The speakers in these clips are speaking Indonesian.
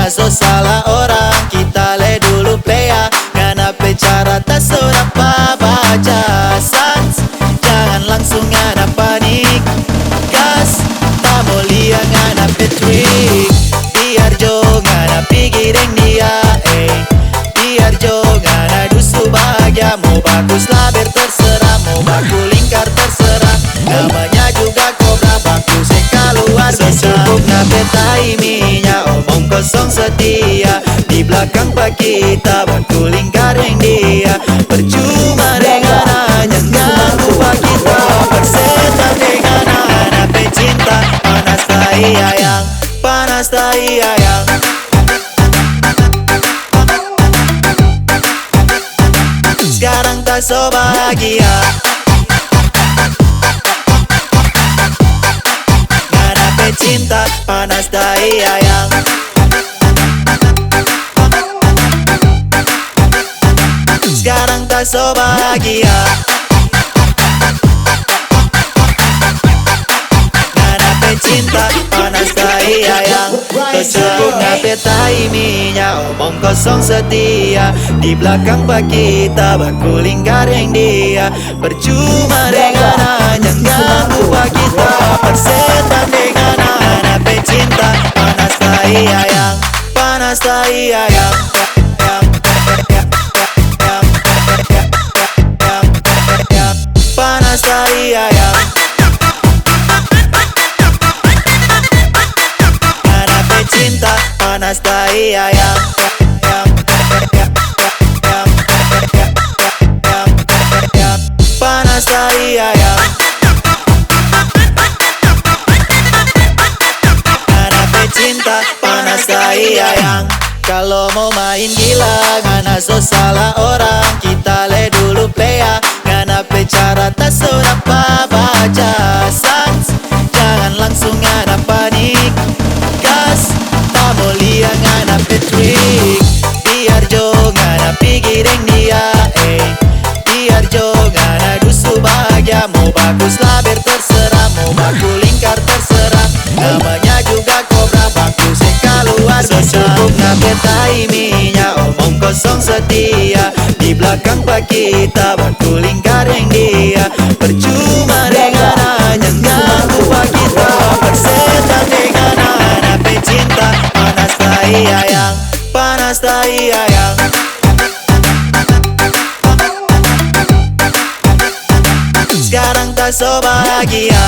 ngana so salah orang, kita le dulu playa. Ngana bicara tak sudah baca sans, jangan langsung ngana panik. Gas, tak mau lihat ngana petrik. Biar jo ngana pikirin dia, biar jo ngana dusu bahagia. Mau bagus laber terserah, mau baku lingkar terserah. Namanya juga kobra bagus keluar bisa. Cukup ngapetai minyak, omong kosong setia. Di belakang pak kita baku lingkar yang dia. Percuma dengan hanya ganggu pak kita. Bersetan dengan anak pecinta. Panas tai ayang, panas tai ayang. Sekarang tak so bahagia. Ngana pecinta, panas tai ayang. Sekarang tak so bahagia. Ngana pecinta, panas tai ayang. Cukup ngapetai minyak, omong kosong setia. Di belakang pak kita baku lingkar yang dia. Percuma dengan hanya ganggu pak kita. Persetan dengan anak pecinta. Panas tai ayang, panas tai ayang. Panas tai ayang. Ngana pecinta, panas tai ayang. Panas tai ayang. Ngana pecinta, panas tai ayang. Kalau mau main gila, ngana so salah orang, kita le dulu playa. Ngana bicara tak sudah baca sans, jangan langsung ngana panik. Gas, tak mau lihat ngana petrik. Biar jo ngana pikirin dia, biar jo ngana dusu bahagia. Mau bagus laber terserah, mau baku lingkar terserah. Namanya juga kobra bagus keluar bisa. Cukup ngapetai minyak, omong kosong setia. Di belakang pak kita baku lingkar yang dia. Percuma dengan hanya ganggu pak kita. Bersetan dengan anak pecinta. Panas tai ayang, panas tai ayang. Sekarang tak so bahagia.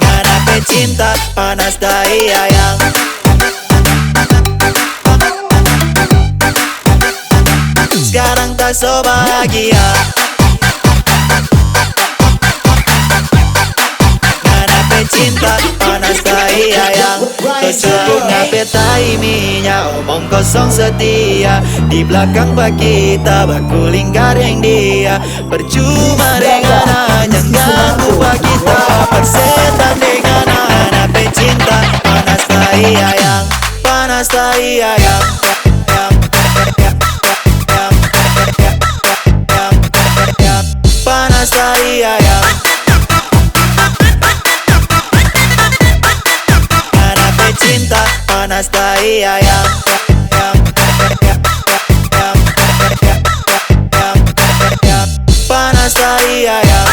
Ngana pecinta, panas tai ayang. Sekarang tak so bahagia. Ngana pecinta, panas tai ayang. Cukup ngapetai minyak, omong kosong setia. Di belakang pak kita baku lingkar yang dia. Percuma dengan hanya ganggu pak kita. Persetan dengan anak pecinta. Panas tai ayang, panas tai ayang. Panas tai ayang. Ngana pecinta, panas tai ayang. Panas tai ayang.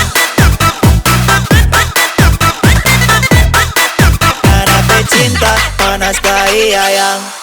Ngana pecinta, panas tai ayang.